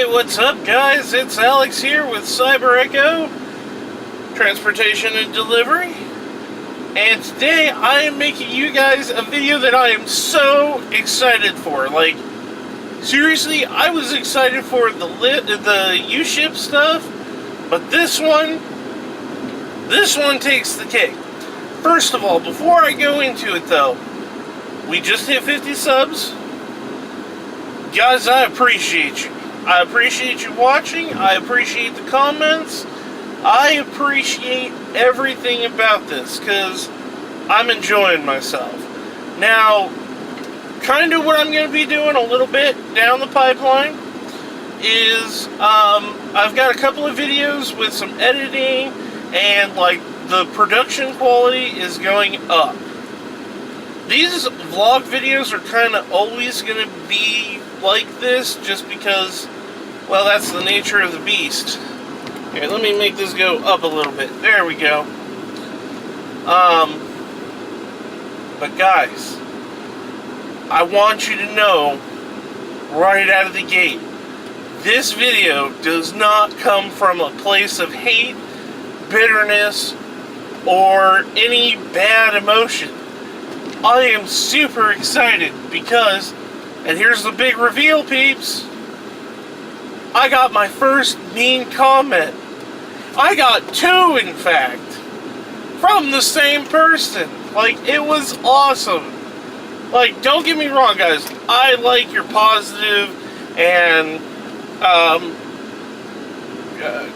What's up, guys? It's Alex here with Cyber Echo Transportation and Delivery, and today I am making you guys a video that I am so excited for. Like, seriously, I was excited for the U-Ship stuff, but this one takes the cake. First of all, before I go into it though, we just hit 50 subs. Guys, I appreciate you. I appreciate you watching. I appreciate the comments. I appreciate everything about this because I'm enjoying myself. Now, kind of what I'm going to be doing a little bit down the pipeline is I've got a couple of videos with some editing, and like the production quality is going up. These vlog videos are kind of always going to be like this just because, well, that's the nature of the beast. Here, let me make this go up a little bit. There we go. But guys, I want you to know right out of the gate, this video does not come from a place of hate, bitterness, or any bad emotion. I am super excited because, and here's the big reveal, peeps, I got my first mean comment. I got two, in fact, from the same person. Like, it was awesome. Like, don't get me wrong, guys, I like your positive and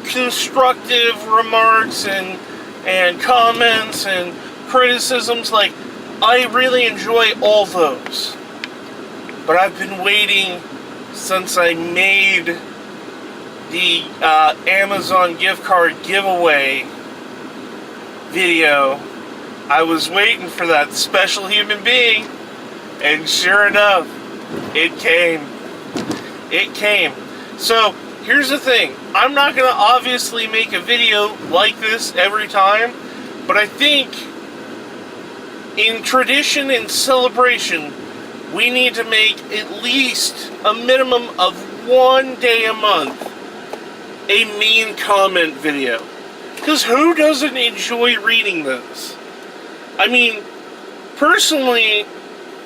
constructive remarks and comments and criticisms. Like, I really enjoy all those. But I've been waiting since I made the Amazon gift card giveaway video. I was waiting for that special human being, and sure enough, it came. It came. So, here's the thing. I'm not going to obviously make a video like this every time, but I think in tradition and celebration, we need to make at least a minimum of one day a month a mean comment video. Because who doesn't enjoy reading those? I mean, personally,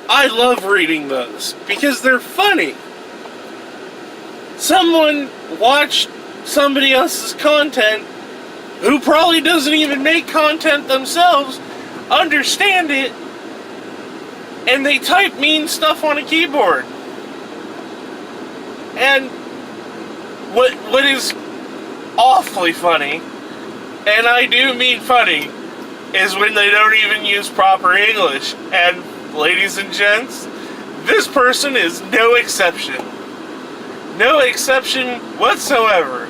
I love reading those because they're funny. Someone watched somebody else's content who probably doesn't even make content themselves, understand it, and they type mean stuff on a keyboard. And what is awfully funny, and I do mean funny, is when they don't even use proper English. And ladies and gents, this person is no exception. No exception whatsoever.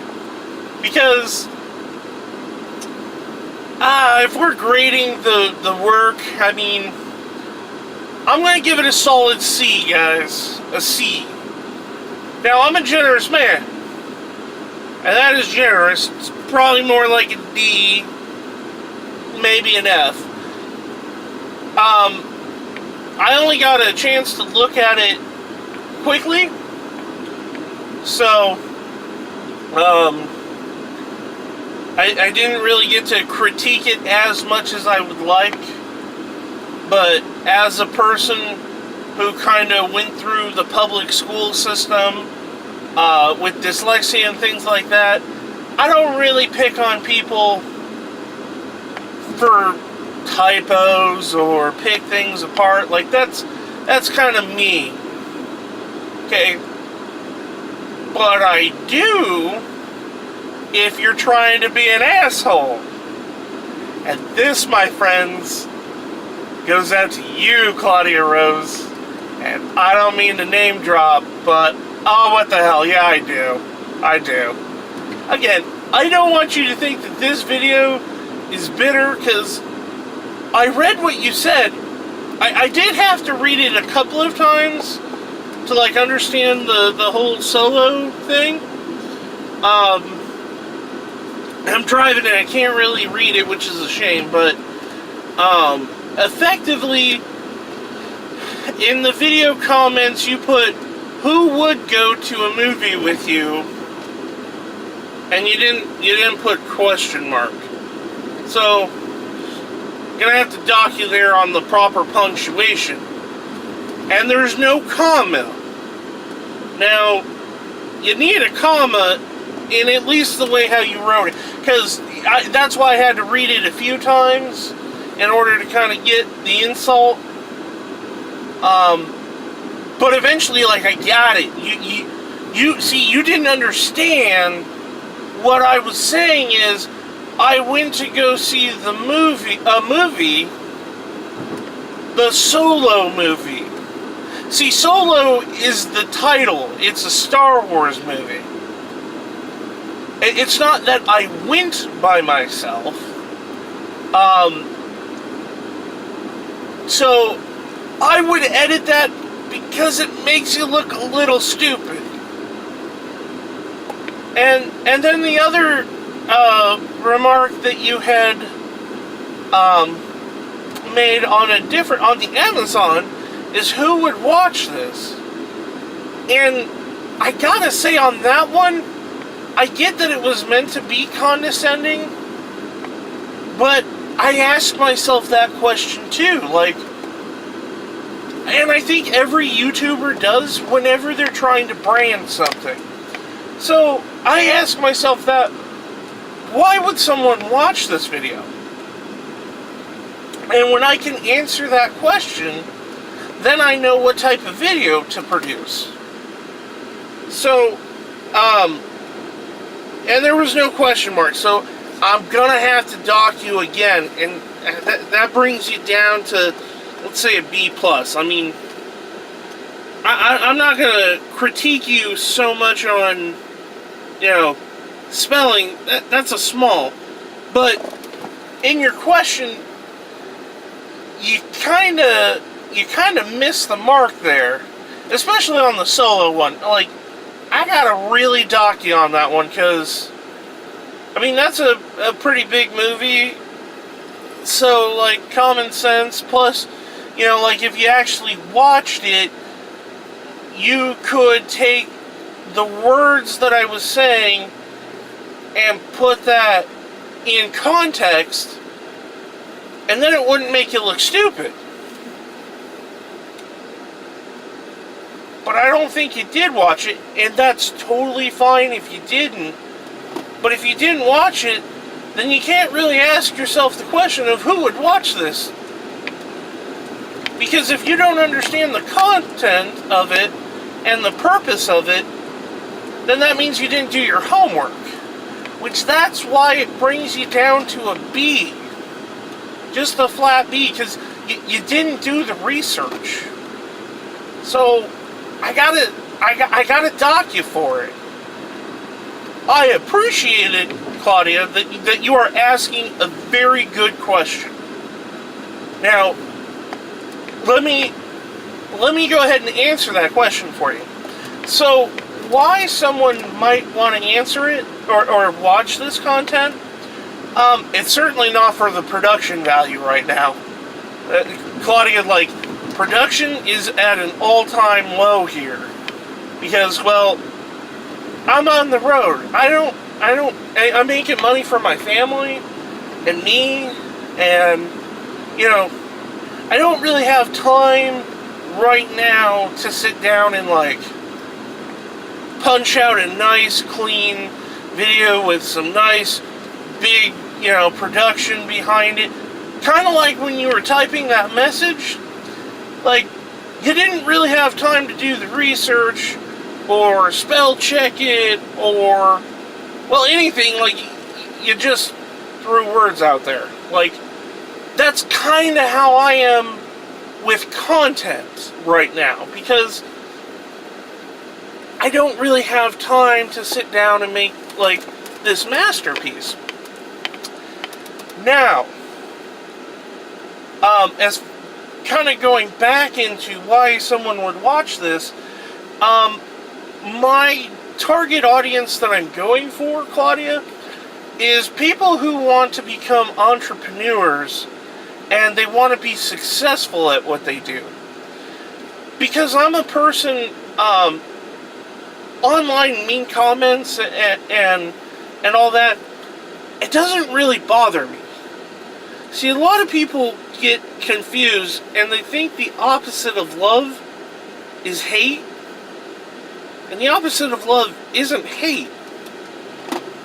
Because if we're grading the work, I mean, I'm going to give it a solid C, guys. A C. Now, I'm a generous man. And that is generous. It's probably more like a D, maybe an F. I only got a chance to look at it quickly. So, I didn't really get to critique it as much as I would like. But as a person who kind of went through the public school system with dyslexia and things like that, I don't really pick on people for typos or pick things apart. Like, that's kind of me. Okay? But I do if you're trying to be an asshole. And this, my friends, goes out to you, Claudia Rose. And I don't mean to name drop, but oh, what the hell, yeah, I do. I do. Again, I don't want you to think that this video is bitter, because I read what you said. I did have to read it a couple of times to, like, understand the whole solo thing. I'm driving and I can't really read it, which is a shame, but effectively, in the video comments you put, who would go to a movie with you and you didn't put question mark. So, gonna have to dock you there on the proper punctuation. And there's no comma. Now, you need a comma in at least the way how you wrote it, because that's why I had to read it a few times in order to kind of get the insult. But eventually, like, I got it. You see, you didn't understand what I was saying is, I went to go see a movie, the Solo movie. See, Solo is the title. It's a Star Wars movie. It's not that I went by myself. So, I would edit that because it makes you look a little stupid. And then the other remark that you had made on the Amazon is who would watch this. And I gotta say on that one, I get that it was meant to be condescending, but I ask myself that question too, like, and I think every YouTuber does whenever they're trying to brand something. So, I ask myself that, why would someone watch this video? And when I can answer that question, then I know what type of video to produce. So, and there was no question mark, so I'm gonna have to dock you again, and that brings you down to, let's say, a B+. I mean, I'm not gonna critique you so much on, you know, spelling. That's a small, but in your question, you kind of miss the mark there, especially on the Solo one. Like, I gotta really dock you on that one, because, I mean, that's a pretty big movie, so, like, common sense, plus, you know, like, if you actually watched it, you could take the words that I was saying and put that in context, and then it wouldn't make you look stupid. But I don't think you did watch it, and that's totally fine if you didn't. But if you didn't watch it, then you can't really ask yourself the question of who would watch this. Because if you don't understand the content of it and the purpose of it, then that means you didn't do your homework. Which that's why it brings you down to a B. Just a flat B, because you didn't do the research. So, I gotta dock you for it. I appreciate it, Claudia, that you are asking a very good question. Now, let me go ahead and answer that question for you. So, why someone might want to answer it or watch this content? It's certainly not for the production value right now. Claudia, like, production is at an all-time low here, because, well, I'm on the road. I'm making money for my family and me, and, you know, I don't really have time right now to sit down and, like, punch out a nice, clean video with some nice, big, you know, production behind it. Kind of like when you were typing that message, like, you didn't really have time to do the research, or spell check it, or, well, anything. Like, you just threw words out there. Like, that's kind of how I am with content right now, because I don't really have time to sit down and make, like, this masterpiece. Now, as kind of going back into why someone would watch this, my target audience that I'm going for, Claudia, is people who want to become entrepreneurs and they want to be successful at what they do. Because I'm a person, online mean comments and and all that, it doesn't really bother me. See, a lot of people get confused and they think the opposite of love is hate. And the opposite of love isn't hate.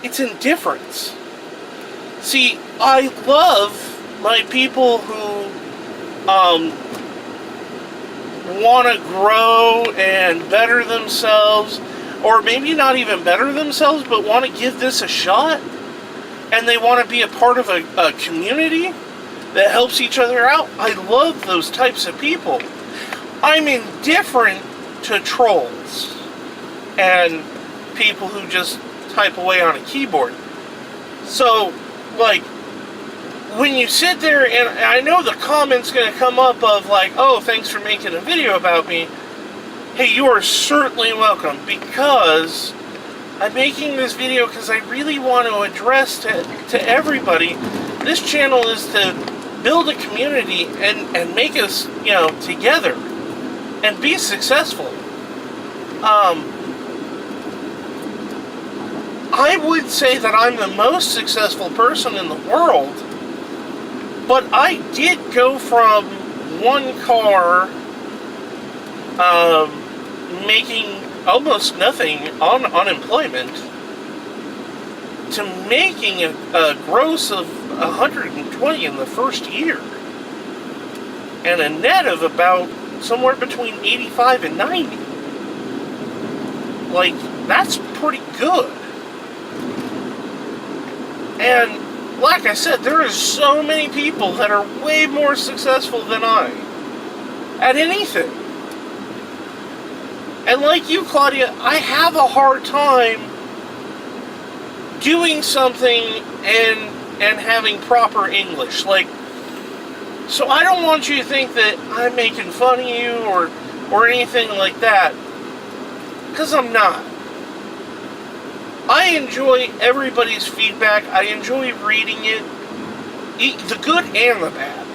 It's indifference. See, I love my people who want to grow and better themselves, or maybe not even better themselves, but want to give this a shot, and they want to be a part of a community that helps each other out. I love those types of people. I'm indifferent to trolls and people who just type away on a keyboard. So, like, when you sit there, and I know the comments going to come up of like, oh, thanks for making a video about me. Hey, you are certainly welcome, because I'm making this video because I really want to address to everybody. This channel is to build a community and make us, together and be successful. I would say that I'm the most successful person in the world, but I did go from one car making almost nothing on unemployment to making a gross of 120 in the first year, and a net of about somewhere between 85 and 90. Like, that's pretty good. And like I said, there are so many people that are way more successful than I at anything. And like you, Claudia, I have a hard time doing something and having proper English. Like, so I don't want you to think that I'm making fun of you or anything like that, because I'm not. I enjoy everybody's feedback. I enjoy reading it, the good and the bad.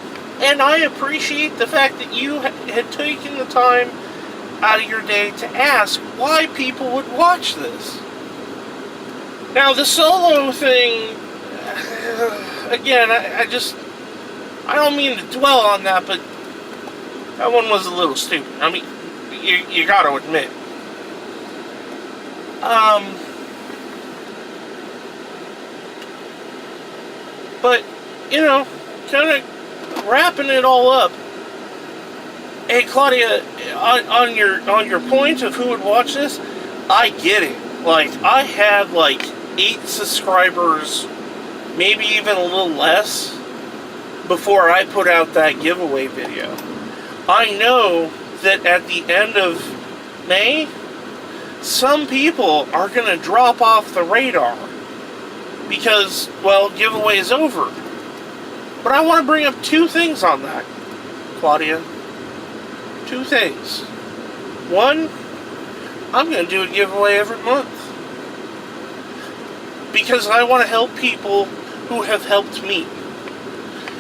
And I appreciate the fact that you had taken the time out of your day to ask why people would watch this. Now, the solo thing, again, I don't mean to dwell on that, but that one was a little stupid. I mean, you gotta admit. But, kind of wrapping it all up. Hey, Claudia, on your point of who would watch this, I get it. Like, I had like 8 subscribers, maybe even a little less, before I put out that giveaway video. I know that at the end of May, some people are going to drop off the radar because, well, giveaway is over. But I want to bring up 2 things on that, Claudia. 2 things. One, I'm going to do a giveaway every month, because I want to help people who have helped me.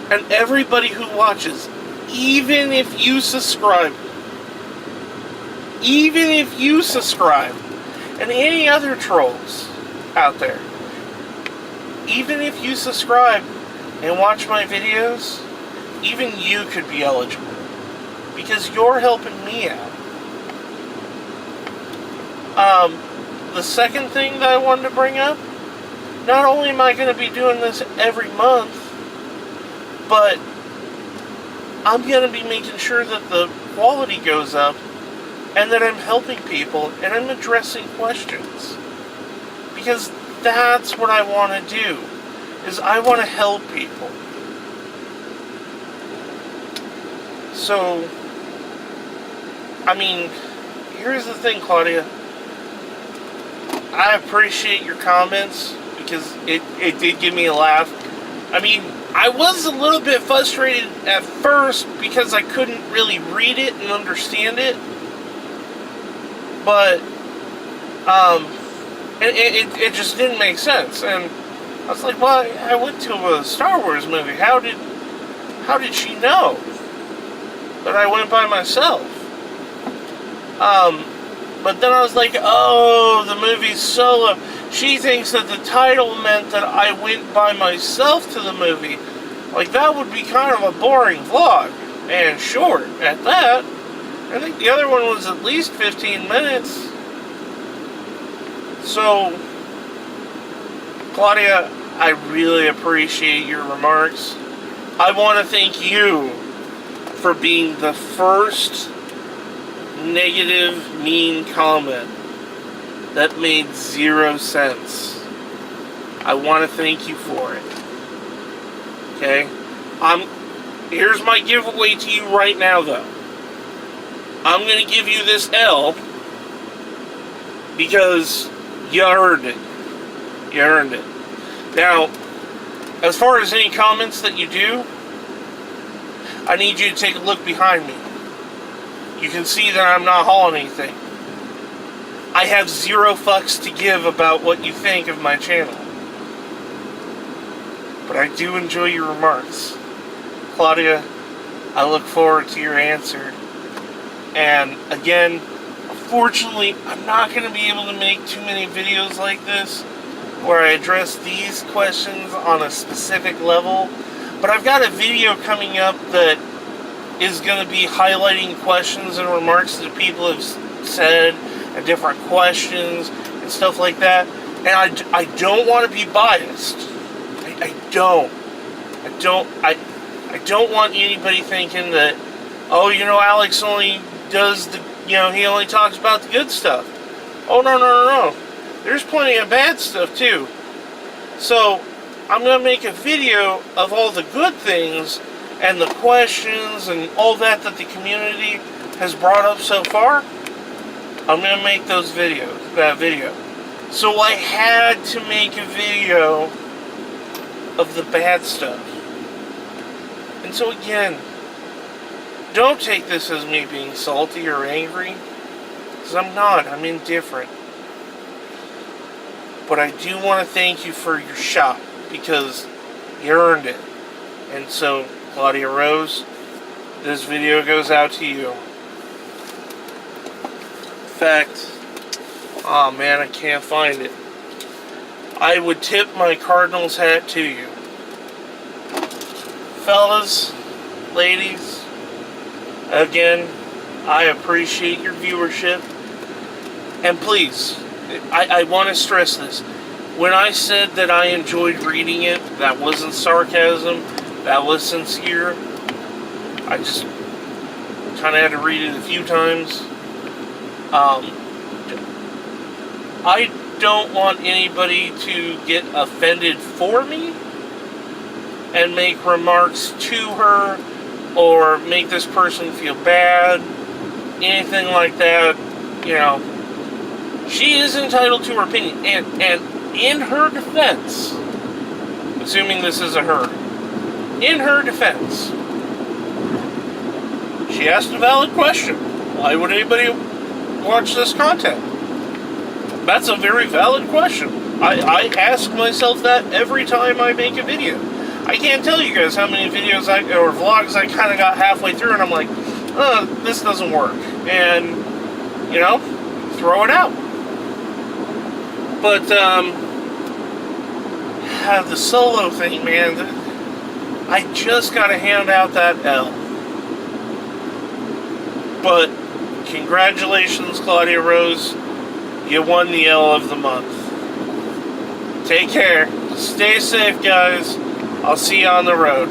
And everybody who watches, even if you subscribe, and any other trolls out there, even if you subscribe and watch my videos, even you could be eligible, because you're helping me out. The second thing that I wanted to bring up, not only am I going to be doing this every month, but I'm going to be making sure that the quality goes up, and that I'm helping people, and I'm addressing questions. Because that's what I want to do, is I want to help people. So, I mean, here's the thing, Claudia. I appreciate your comments, because it did give me a laugh. I mean, I was a little bit frustrated at first because I couldn't really read it and understand it. But, it just didn't make sense. And I was like, well, I went to a Star Wars movie. How did she know that I went by myself? But then I was like, oh, the movie's Solo. she thinks that the title meant that I went by myself to the movie. Like, that would be kind of a boring vlog, and short at that. I think the other one was at least 15 minutes. So, Claudia, I really appreciate your remarks. I want to thank you for being the first negative, mean comment that made 0 sense. I want to thank you for it. Okay? Here's my giveaway to you right now, though. I'm going to give you this L because you earned it. You earned it. Now, as far as any comments that you do, I need you to take a look behind me. You can see that I'm not hauling anything. I have 0 fucks to give about what you think of my channel. But I do enjoy your remarks. Claudia, I look forward to your answer. And again, unfortunately, I'm not going to be able to make too many videos like this where I address these questions on a specific level. But I've got a video coming up that is going to be highlighting questions and remarks that people have said and different questions and stuff like that. And I don't want to be biased. I don't want anybody thinking that, oh, you know, Alex only does the, you know, he only talks about the good stuff. Oh, no. There's plenty of bad stuff too. So, I'm going to make a video of all the good things and the questions and all that the community has brought up so far. I'm going to make that video. So I had to make a video of the bad stuff. And so again, don't take this as me being salty or angry, because I'm not. I'm indifferent. But I do want to thank you for your shot, because you earned it. And so, Claudia Rose, this video goes out to you. In fact, oh man, I can't find it. I would tip my Cardinals hat to you. Fellas, ladies, again, I appreciate your viewership. And please, I want to stress this. When I said that I enjoyed reading it, that wasn't sarcasm, that was sincere. I just kind of had to read it a few times. I don't want anybody to get offended for me and make remarks to her or make this person feel bad, anything like that. You know, she is entitled to her opinion, and in her defense, assuming this is a her, in her defense, she asked a valid question. Why would anybody watch this content? That's a very valid question. I ask myself that every time I make a video. I can't tell you guys how many videos or vlogs I kind of got halfway through and I'm like, oh, this doesn't work. And, you know, throw it out. But, the solo thing, man, I just got to hand out that L. But, congratulations, Claudia Rose. You won the L of the month. Take care. Stay safe, guys. I'll see you on the road.